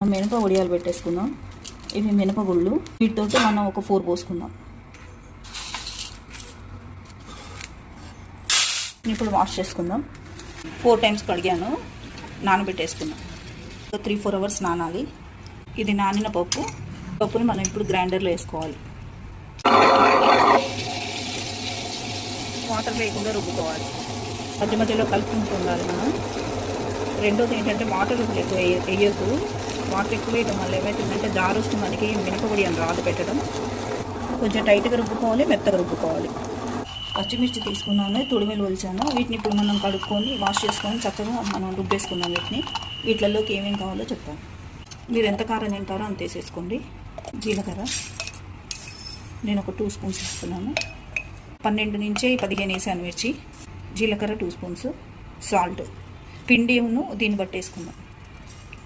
మినప వడియాలు పెట్టేసుకుందాం. ఇవి మినపగుళ్ళు. వీటితో మనం ఒక 4 పోసుకుందాం. ఇప్పుడు వాష్ చేసుకుందాం. 4 టైమ్స్ కడిగాను, నానబెట్టేసుకుందాం. 3-4 అవర్స్ నానాలి. ఇది నానిన పప్పుని మనం ఇప్పుడు గ్రైండర్లో వేసుకోవాలి. వాటర్ లేకుండా రుబ్బుకోవాలి. మధ్య మధ్యలో కలుపుకుంటూ ఉండాలి మనం. రెండోది ఏంటంటే వాటర్ ఎక్కువ వేయద్దు. వాటర్ ఎక్కువ వేయడం వల్ల ఏమవుతుందంటే జారు వస్తుంది, మనకి మినపగుడి అని రాదు పెట్టడం. కొంచెం టైట్గా రుబ్బుకోవాలి, మెత్తగా రుబ్బుకోవాలి. పచ్చిమిర్చి తీసుకున్నాను, తొడిమెలు ఒలిచాను. వీటిని ఇప్పుడు మనం కడుక్కొని వాష్ చేసుకొని చక్కగా మనం రుబ్బేసుకున్నాం. వీటిలోకి ఏమేమి కావాలో చెప్తాను. మీరు ఎంత కారం తింటారో అంత వేసేసుకోండి. జీలకర్ర నేను ఒక 2 స్పూన్స్ ఇస్తున్నాను. 12 నుంచి 15 వేసాను మిర్చి. జీలకర్ర 2 స్పూన్స్. సాల్ట్, పిండిను దీన్ని బట్టి వేసుకుందాం,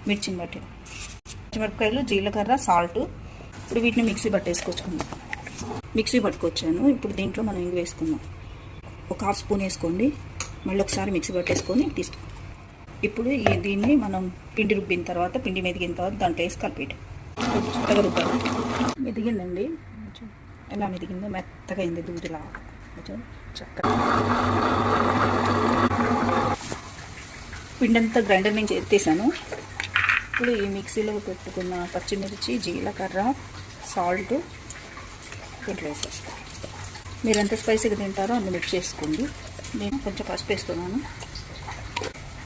మిర్చిని బట్టి. పచ్చిమిరపకాయలు, జీలకర్ర, సాల్ట్. ఇప్పుడు వీటిని మిక్సీ పట్టేసుకొచ్చుకుందాం. మిక్సీ పట్టుకొచ్చాను. ఇప్పుడు దీంట్లో మనం ఇంగు వేసుకుందాం. ఒక 1/2 స్పూన్ వేసుకోండి. మళ్ళీ ఒకసారి మిక్సీ పట్టేసుకొని తీసుకుందాం. ఇప్పుడు దీన్ని మనం పిండి రుబ్బిన తర్వాత, పిండి మెదిగిన తర్వాత దాంట్లో వేసి కలిపేట మెత్తగా రుబ్బాలి. మెదిగిందండి, ఎలా మెదిగిందో, మెత్తగా అయింది దూదిలా చక్కగా. పిండి అంతా గ్రైండర్ నుంచి ఎత్తేసాను. ఇప్పుడు ఈ మిక్సీలో పెట్టుకున్న పచ్చిమిర్చి, జీలకర్ర, సాల్ట్ దీంట్లో వేసేస్తాను. మీరు ఎంత స్పైసీగా తింటారో అన్ని మిక్స్ చేసుకోండి. నేను కొంచెం పసుపు వేస్తున్నాను.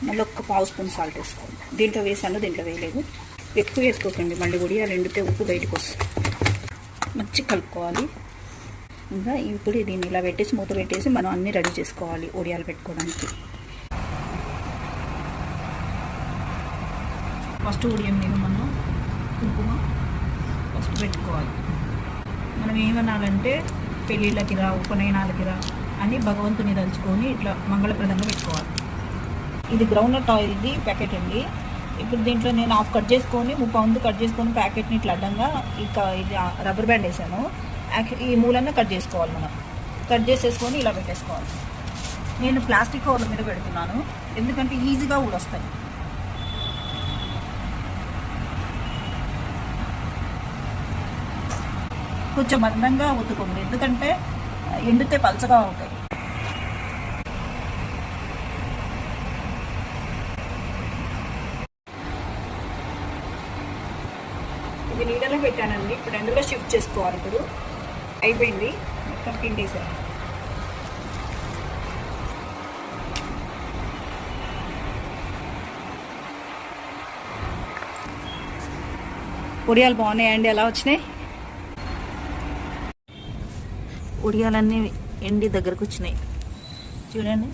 మళ్ళీ ఒక 1/2 స్పూన్ సాల్ట్ వేసుకోండి. దీంట్లో వేసాను, దీంట్లో వేయలేదు. ఎక్కువ వేసుకోకండి, మళ్ళీ ఉడియాలు ఎండితే ఉప్పు బయటకు వస్తుంది. మంచిగా కలుపుకోవాలి. ఇంకా ఇప్పుడు దీన్ని ఇలా పెట్టేసి మూత పెట్టేసి మనం అన్నీ రెడీ చేసుకోవాలి ఉడియాలు పెట్టుకోవడానికి. ఫస్ట్ ఉడియం మీద మనం కుంకుమ ఫస్ట్ పెట్టుకోవాలి. మనం ఏమనాలంటే పెళ్ళిళ్ళకి రా, ఉపనయనాలకి రా అని భగవంతుని తలుచుకొని ఇట్లా మంగళప్రదంగా పెట్టుకోవాలి. ఇది గ్రౌండ్నట్ ఆయిల్ది ప్యాకెట్ అండి. ఇప్పుడు దీంట్లో నేను 1/2 కట్ చేసుకొని, 3/4 కట్ చేసుకొని ప్యాకెట్ని ఇట్లా అడ్డంగా ఇది రబ్బర్ బ్యాండ్ వేసాను. ఈ మూలన్నా కట్ చేసుకోవాలి. మనం కట్ చేసేసుకొని ఇలా పెట్టేసుకోవాలి. నేను ప్లాస్టిక్ కవర్ల మీద పెడుతున్నాను, ఎందుకంటే ఈజీగా ఊడొస్తాయి. కొంచెం మందంగా ఉతుకోండి, ఎందుకంటే ఎండితే పలచగా అవుతాయి. ఇది నీడలో పెట్టానండి. ఇప్పుడు ఎండలో షిఫ్ట్ చేసుకోవాలి. ఇప్పుడు అయిపోయింది, మొత్తం పిండేసాను. ఉడియాలు బాగున్నాయండి. ఎలా వచ్చినాయి ఉడియాలన్నీ? ఎండి దగ్గరకు వచ్చినాయి చూడండి.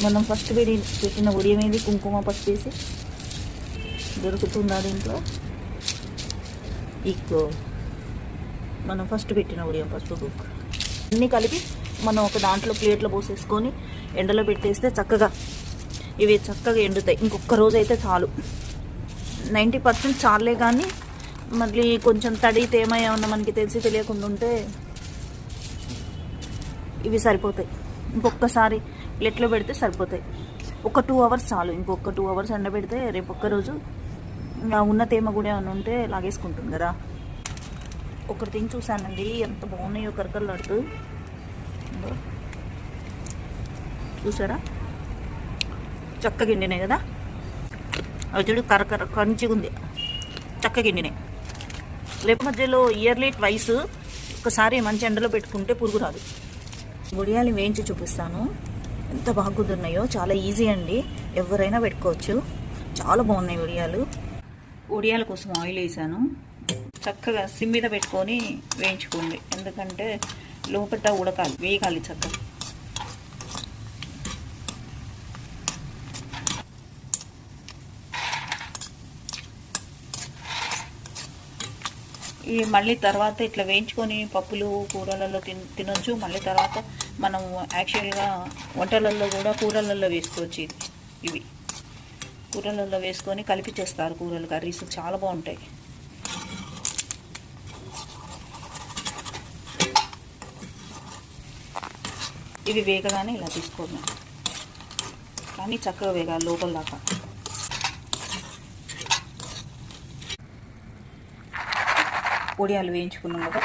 మనం ఫస్ట్ పెట్టిన ఉడియ మీద కుంకుమ పసుపు వేసి దొరుకుతుందా దీంట్లో? ఇక్కో మనం ఫస్ట్ పెట్టిన ఉడియం పసుపు బుక్ అన్నీ కలిపి మనం ఒక దాంట్లో ప్లేట్లో పోసేసుకొని ఎండలో పెట్టేస్తే చక్కగా ఇవి చక్కగా ఎండుతాయి. ఇంకొక రోజు అయితే చాలు. 90% చాలే, కానీ మళ్ళీ కొంచెం తడి తేమ ఏమన్నా మనకి తెలిసి తెలియకుండా ఉంటే ఇవి సరిపోతాయి. ఇంకొకసారి ప్లేట్లో పెడితే సరిపోతాయి. ఒక 2 అవర్స్ చాలు. ఇంకొక 2 అవర్స్ ఎండబెడితే రేపు ఒక్కరోజు ఉన్న తేమ కూడా ఏమైనా ఉంటే లాగేసుకుంటుంది కదా. ఒకటి తిని చూసానండి, ఎంత బాగున్నాయో కరకరలాడుతూ. చూసారా, చక్కగా ఎండినాయి కదా. అవి చూడు, కరకర కంచిగా ఉంది, చక్కగా ఎండినాయి. రేపు మధ్యలో ఇయర్లీ ట్వైస్ ఒకసారి మంచి ఎండలో పెట్టుకుంటే పురుగు రాదు. ఉడియాలు వేయించి చూపిస్తాను ఎంత బాగా కుదురున్నాయో. చాలా ఈజీ అండి, ఎవరైనా పెట్టుకోవచ్చు. చాలా బాగున్నాయి ఉడియాలు. ఉడియాల కోసం ఆయిల్ వేసాను. చక్కగా సిమ్ మీద పెట్టుకొని వేయించుకోండి, ఎందుకంటే లోపల ఉడకాలి, వేయగాలి చక్కగా. ఈ మళ్ళీ తర్వాత ఇట్లా వేయించుకొని పప్పులు కూరలలో తినొచ్చు. మళ్ళీ తర్వాత మనం యాక్చువల్గా వంటలలో కూడా కూరలలో వేసుకోవచ్చు. ఇవి కూరలలో వేసుకొని కలిపి చేస్తారు కూరలు, కర్రీస్ చాలా బాగుంటాయి. ఇవి వేగగానే ఇలా తీసుకోండి. కానీ చక్కగా వేగాలి లోపల దాకా. పొడియాలు వేయించుకున్నాం కదా,